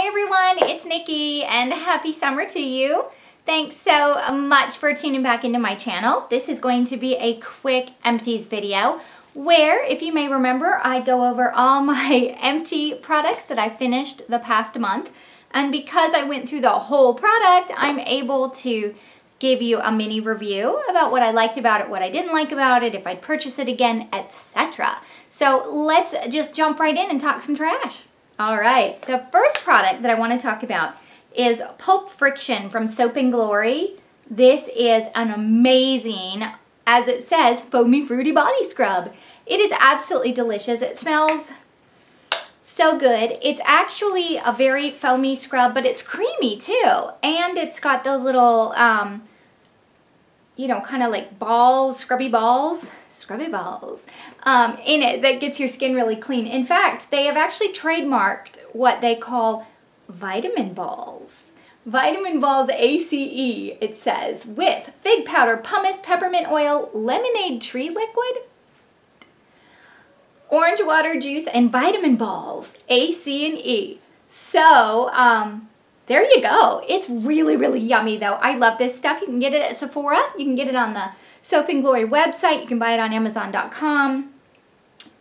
everyone, it's Nikki and happy summer to you. Thanks so much for tuning back into my channel. This is going to be a quick empties video where, if you may remember, I go over all my empty products that I finished the past month. And because I went through the whole product, I'm able to give you a mini review about what I liked about it, what I didn't like about it, if I'd purchase it again, etc. So let's just jump right in and talk some trash. All right, the first product that I want to talk about is Pulp Friction from Soap & Glory. This is an amazing, as it says, foamy fruity body scrub. It is absolutely delicious. It smells so good. It's actually a very foamy scrub, but it's creamy too. And it's got those little, you know, kind of like balls, scrubby balls in it that gets your skin really clean. In fact, they have actually trademarked what they call vitamin balls. Vitamin balls ACE, it says, with fig powder, pumice, peppermint oil, lemonade tree liquid, orange water juice, and vitamin balls, A, C, and E. So, there you go. It's really, really yummy though. I love this stuff. You can get it at Sephora. You can get it on the Soap & Glory website. You can buy it on Amazon.com.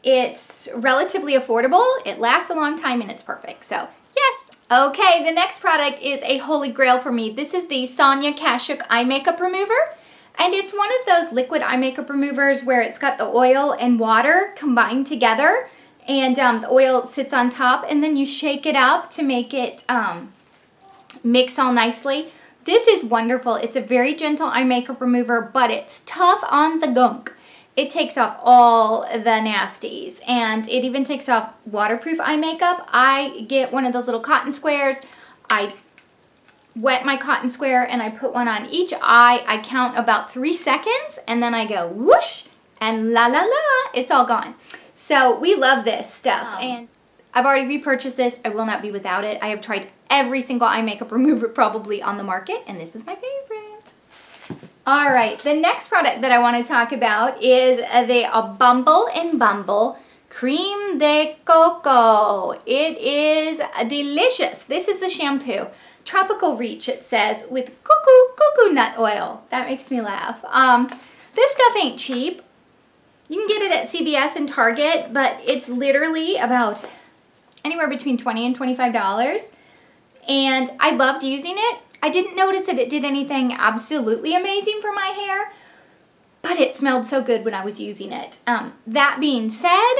It's relatively affordable. It lasts a long time and it's perfect. So, yes. Okay, the next product is a holy grail for me. This is the Sonia Kashuk eye makeup remover. And it's one of those liquid eye makeup removers where it's got the oil and water combined together. And the oil sits on top and then you shake it up to make it mix all nicely. This is wonderful. It's a very gentle eye makeup remover, but it's tough on the gunk. It takes off all the nasties, and it even takes off waterproof eye makeup. I get one of those little cotton squares. I wet my cotton square and I put one on each eye. I count about 3 seconds and then I go whoosh and la la la, it's all gone. So we love this stuff. And I've already repurchased this. I will not be without it. I have tried every single eye makeup remover probably on the market, and this is my favorite. All right, the next product that I want to talk about is the Bumble and Bumble Creme de Coco. It is delicious. This is the shampoo. Tropical Reach, it says, with coconut oil. That makes me laugh. This stuff ain't cheap. You can get it at CVS and Target, but it's literally about anywhere between $20 and $25. And I loved using it. I didn't notice that it did anything absolutely amazing for my hair, but it smelled so good when I was using it. That being said,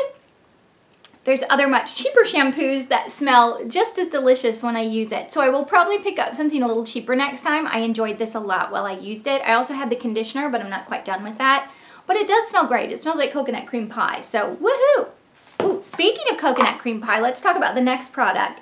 there's other much cheaper shampoos that smell just as delicious when I use it. So I will probably pick up something a little cheaper next time. I enjoyed this a lot while I used it. I also had the conditioner, but I'm not quite done with that. But it does smell great. It smells like coconut cream pie, so woohoo! Ooh, speaking of coconut cream pie, let's talk about the next product,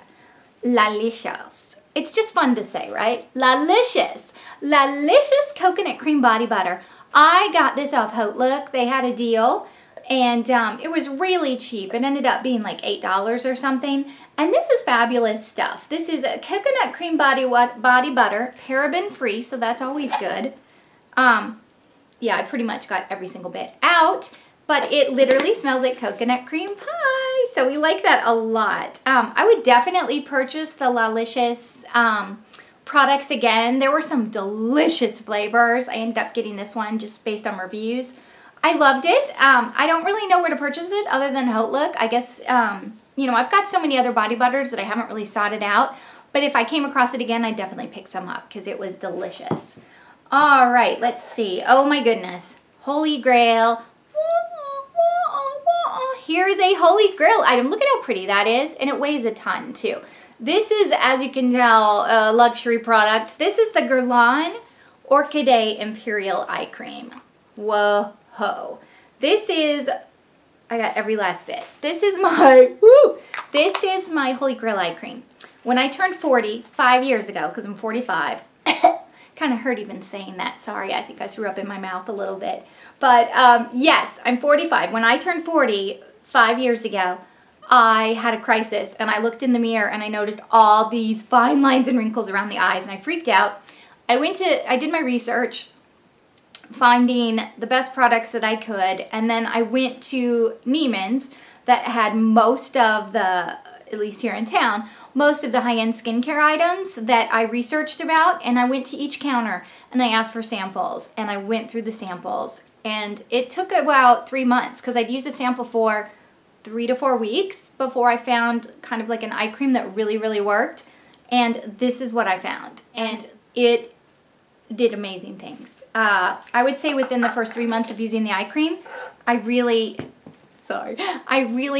Lalicious. It's just fun to say, right? Lalicious. Lalicious coconut cream body butter. I got this off HauteLook. They had a deal, and it was really cheap. It ended up being like $8 or something. And this is fabulous stuff. This is a coconut cream body butter, paraben free, so that's always good. Yeah, I pretty much got every single bit out. But it literally smells like coconut cream pie, so we like that a lot. I would definitely purchase the Lalicious products again. There were some delicious flavors. I ended up getting this one just based on reviews. I loved it. I don't really know where to purchase it other than HauteLook. I guess, you know, I've got so many other body butters that I haven't really sought it out. But if I came across it again, I'd definitely pick some up because it was delicious. All right, let's see. Oh my goodness. Holy Grail. Here is a Holy Grail item. Look at how pretty that is, and it weighs a ton too. This is, as you can tell, a luxury product. This is the Guerlain Orchidee Imperiale Eye Cream. Whoa-ho. This is, I got every last bit. This is my, this is my Holy Grail eye cream. When I turned 40, 5 years ago, because I'm 45, kind of hurt even saying that. Sorry, I think I threw up in my mouth a little bit. But yes, I'm 45. When I turned 40, 5 years ago, I had a crisis and I looked in the mirror and I noticed all these fine lines and wrinkles around the eyes and I freaked out. I did my research, finding the best products that I could, and then I went to Neiman's that had most of the at least here in town, most of the high-end skincare items that I researched about, and I went to each counter and I asked for samples, and I went through the samples, and it took about 3 months because I'd use a sample for 3 to 4 weeks before I found kind of like an eye cream that really, really worked. And this is what I found, and it did amazing things. I would say within the first 3 months of using the eye cream, I really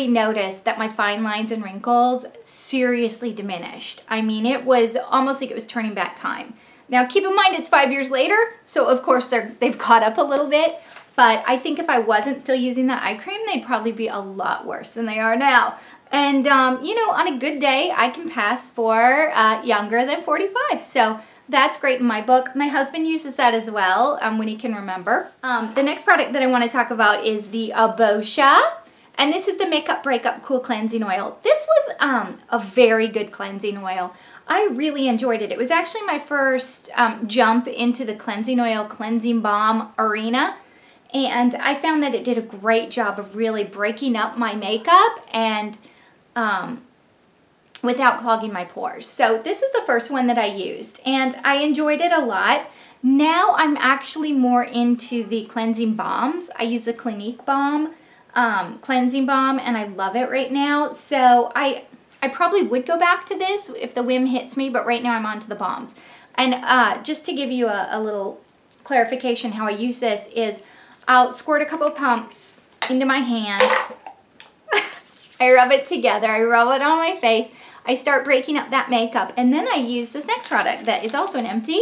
noticed that my fine lines and wrinkles seriously diminished. I mean, it was almost like it was turning back time. Now, keep in mind, it's 5 years later, so of course they've caught up a little bit, but I think if I wasn't still using that eye cream, they'd probably be a lot worse than they are now. And, you know, on a good day, I can pass for younger than 45, so that's great in my book. My husband uses that as well when he can remember. The next product that I want to talk about is the Boscia, and this is the Makeup Breakup Cool Cleansing Oil. This was a very good cleansing oil. I really enjoyed it. It was actually my first jump into the cleansing oil, cleansing balm arena, and I found that it did a great job of really breaking up my makeup and without clogging my pores. So this is the first one that I used, and I enjoyed it a lot. Now I'm actually more into the cleansing balms. I use the Clinique Balm cleansing balm, and I love it right now. So I probably would go back to this if the whim hits me, but right now I'm on to the balms. And just to give you a little clarification how I use this is I'll squirt a couple pumps into my hand. I rub it together. I rub it on my face. I start breaking up that makeup, and then I use this next product that is also an empty,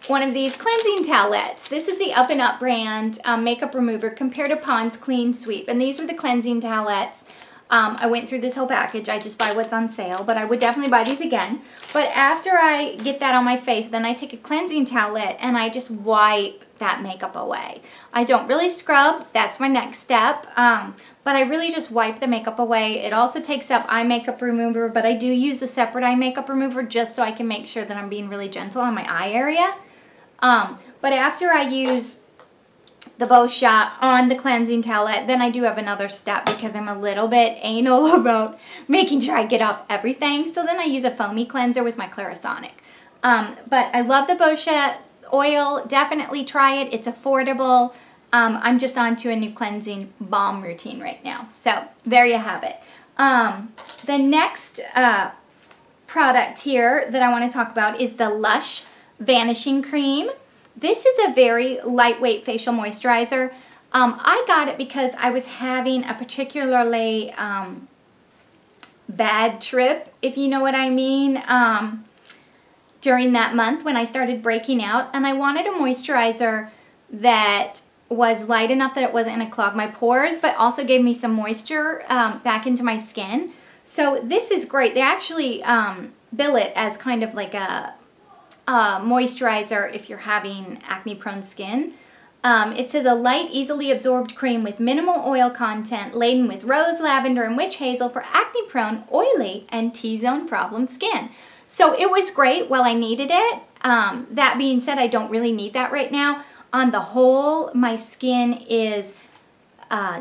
one of these cleansing towelettes. This is the Up and Up brand makeup remover compared to Pond's Clean Sweep, and these were the cleansing towelettes. I went through this whole package. I just buy what's on sale, but I would definitely buy these again. But after I get that on my face, then I take a cleansing towelette and I just wipe that makeup away. I don't really scrub. That's my next step. But I really just wipe the makeup away. It also takes up eye makeup remover, but I do use a separate eye makeup remover just so I can make sure that I'm being really gentle on my eye area. But after I use the Boscia on the cleansing towelette, then I do have another step because I'm a little bit anal about making sure I get off everything. So then I use a foamy cleanser with my Clarisonic. But I love the Boscia oil. Definitely try it. It's affordable. I'm just on to a new cleansing balm routine right now. So there you have it. The next product here that I want to talk about is the Lush Vanishing Cream. This is a very lightweight facial moisturizer. I got it because I was having a particularly bad trip, if you know what I mean, during that month when I started breaking out, and I wanted a moisturizer that was light enough that it wasn't going to clog my pores, but also gave me some moisture back into my skin. So this is great. They actually bill it as kind of like a moisturizer if you're having acne-prone skin. It says a light, easily absorbed cream with minimal oil content, laden with rose, lavender, and witch hazel for acne-prone, oily, and T-zone problem skin. So it was great while I needed it. That being said, I don't really need that right now. On the whole, my skin is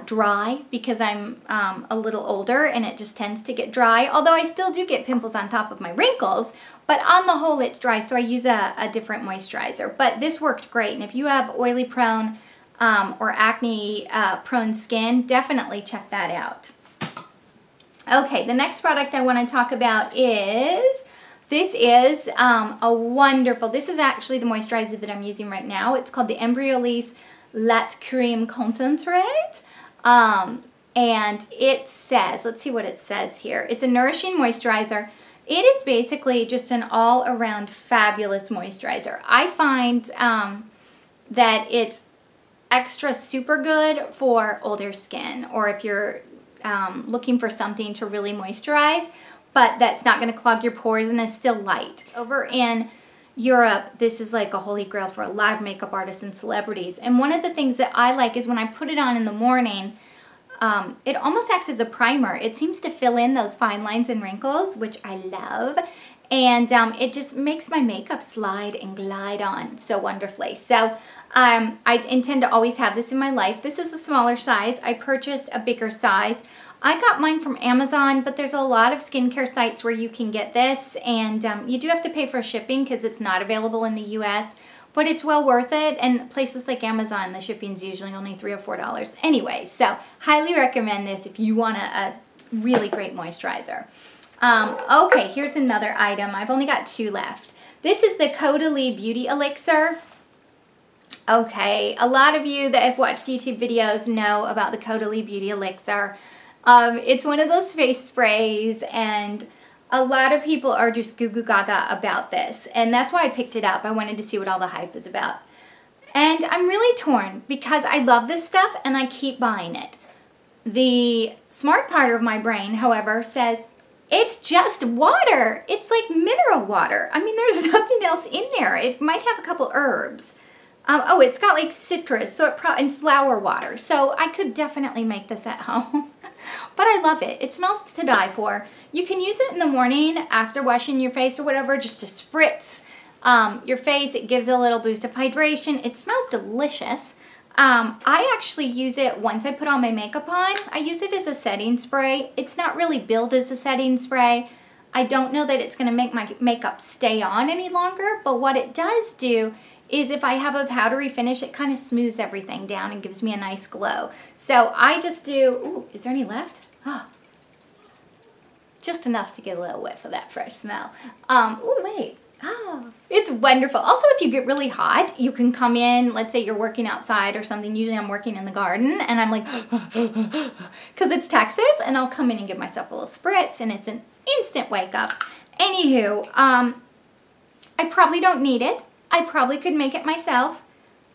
dry because I'm a little older and it just tends to get dry, although I still do get pimples on top of my wrinkles, but on the whole it's dry, so I use a different moisturizer. But this worked great, and if you have oily prone or acne prone skin, definitely check that out. Okay, the next product I want to talk about is, this is a wonderful, this is actually the moisturizer that I'm using right now. It's called the Ebryolisse Lait Creme Concentrate, and it says, let's see what it says here. It's a nourishing moisturizer. It is basically just an all-around fabulous moisturizer. I find that it's extra super good for older skin, or if you're looking for something to really moisturize, but that's not going to clog your pores and is still light. Over in Europe, this is like a holy grail for a lot of makeup artists and celebrities. And one of the things that I like is when I put it on in the morning, it almost acts as a primer. It seems to fill in those fine lines and wrinkles, which I love. And it just makes my makeup slide and glide on so wonderfully. So I intend to always have this in my life. This is a smaller size. I purchased a bigger size. I got mine from Amazon, but there's a lot of skincare sites where you can get this, and you do have to pay for shipping because it's not available in the US, but it's well worth it. And places like Amazon, the shipping's usually only $3 or $4. Anyway, so highly recommend this if you want a really great moisturizer. Okay, here's another item. I've only got 2 left. This is the Caudalie Beauty Elixir. Okay, a lot of you that have watched YouTube videos know about the Caudalie Beauty Elixir. It's one of those face sprays, and a lot of people are just goo goo gaga about this, and that's why I picked it up. I wanted to see what all the hype is about. And I'm really torn because I love this stuff and I keep buying it. The smart part of my brain, however, says it's just water. It's like mineral water. I mean, there's nothing else in there. It might have a couple herbs. Oh, it's got like citrus, so and flower water. So I could definitely make this at home. But I love it. It smells to die for. You can use it in the morning after washing your face or whatever, just to spritz your face. It gives a little boost of hydration. It smells delicious. I actually use it once I put all my makeup on. I use it as a setting spray. It's not really billed as a setting spray. I don't know that it's going to make my makeup stay on any longer, but what it does do is if I have a powdery finish, it kind of smooths everything down and gives me a nice glow. So I just do, ooh, is there any left? Oh, just enough to get a little whiff of that fresh smell. Oh, wait. Oh, it's wonderful. Also, if you get really hot, you can come in, let's say you're working outside or something. Usually I'm working in the garden and I'm like, because it's Texas, and I'll come in and give myself a little spritz and it's an instant wake up. Anywho, I probably don't need it. I probably could make it myself,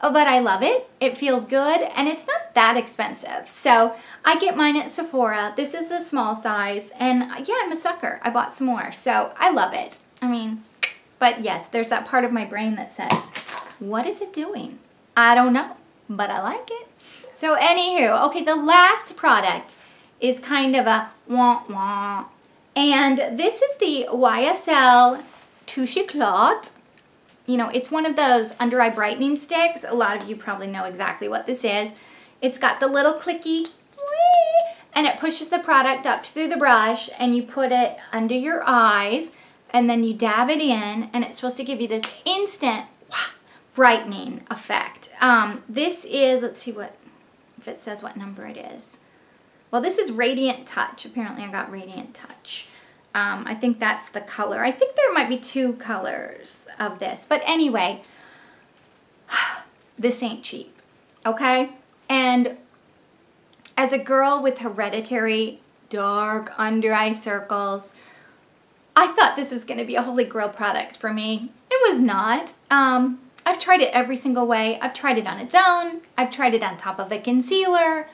but I love it. It feels good, and it's not that expensive. So I get mine at Sephora. This is the small size, and yeah, I'm a sucker. I bought some more, so I love it. I mean, but yes, there's that part of my brain that says, what is it doing? I don't know, but I like it. So anywho, okay, the last product is kind of a wah-wah, and this is the YSL Touche Eclat. You know, it's one of those under eye brightening sticks. A lot of you probably know exactly what this is. It's got the little clicky, and it pushes the product up through the brush, and you put it under your eyes, and then you dab it in, and it's supposed to give you this instant brightening effect. This is, let's see what, if it says what number it is. Well, this is Radiant Touch. Apparently I got Radiant Touch. I think that's the color. I think there might be 2 colors of this. But anyway, this ain't cheap, okay? And as a girl with hereditary dark under eye circles, I thought this was going to be a holy grail product for me. It was not. I've tried it every single way. I've tried it on its own. I've tried it on top of a concealer.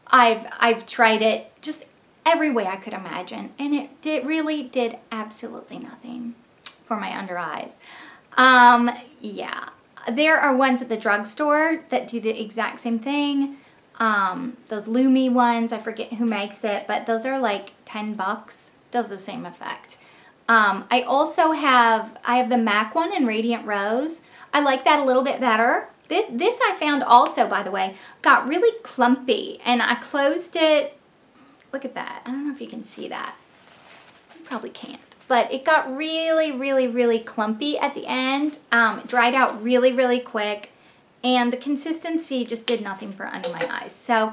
I've tried it just every way I could imagine, and it really did absolutely nothing for my under eyes. Yeah, there are ones at the drugstore that do the exact same thing. Those Lumi ones, I forget who makes it, but those are like 10 bucks, does the same effect. I also have the MAC one in Radiant Rose. I like that a little bit better. This I found also, by the way, got really clumpy, and I closed it. Look at that. I don't know if you can see that. You probably can't. But it got really, really, really clumpy at the end. It dried out really, really quick. And the consistency just did nothing for under my eyes. So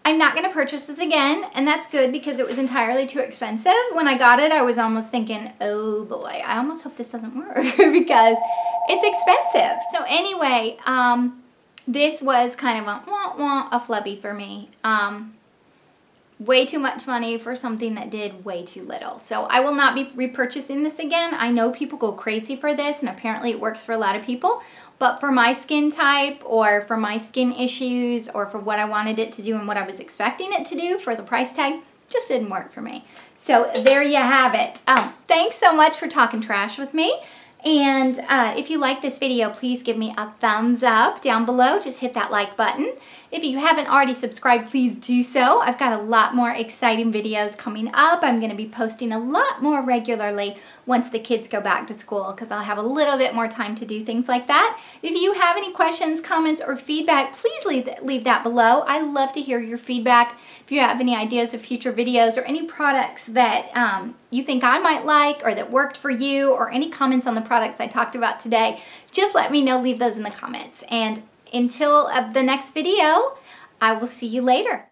I'm not going to purchase this again. And that's good because it was entirely too expensive. When I got it, I was almost thinking, oh boy, I almost hope this doesn't work because it's expensive. So anyway, this was kind of a flubby for me. Way too much money for something that did way too little. So I will not be repurchasing this again. I know people go crazy for this, and apparently it works for a lot of people. But for my skin type, or for my skin issues, or for what I wanted it to do and what I was expecting it to do for the price tag, just didn't work for me. So there you have it. Thanks so much for talking trash with me. And if you like this video, please give me a thumbs up down below. Just hit that like button. If you haven't already subscribed, please do so. I've got a lot more exciting videos coming up. I'm going to be posting a lot more regularly once the kids go back to school because I'll have a little bit more time to do things like that. If you have any questions, comments, or feedback, please leave that below. I love to hear your feedback. If you have any ideas of future videos or any products that you think I might like or that worked for you, or any comments on the products I talked about today, just let me know. Leave those in the comments. And until the next video, I will see you later.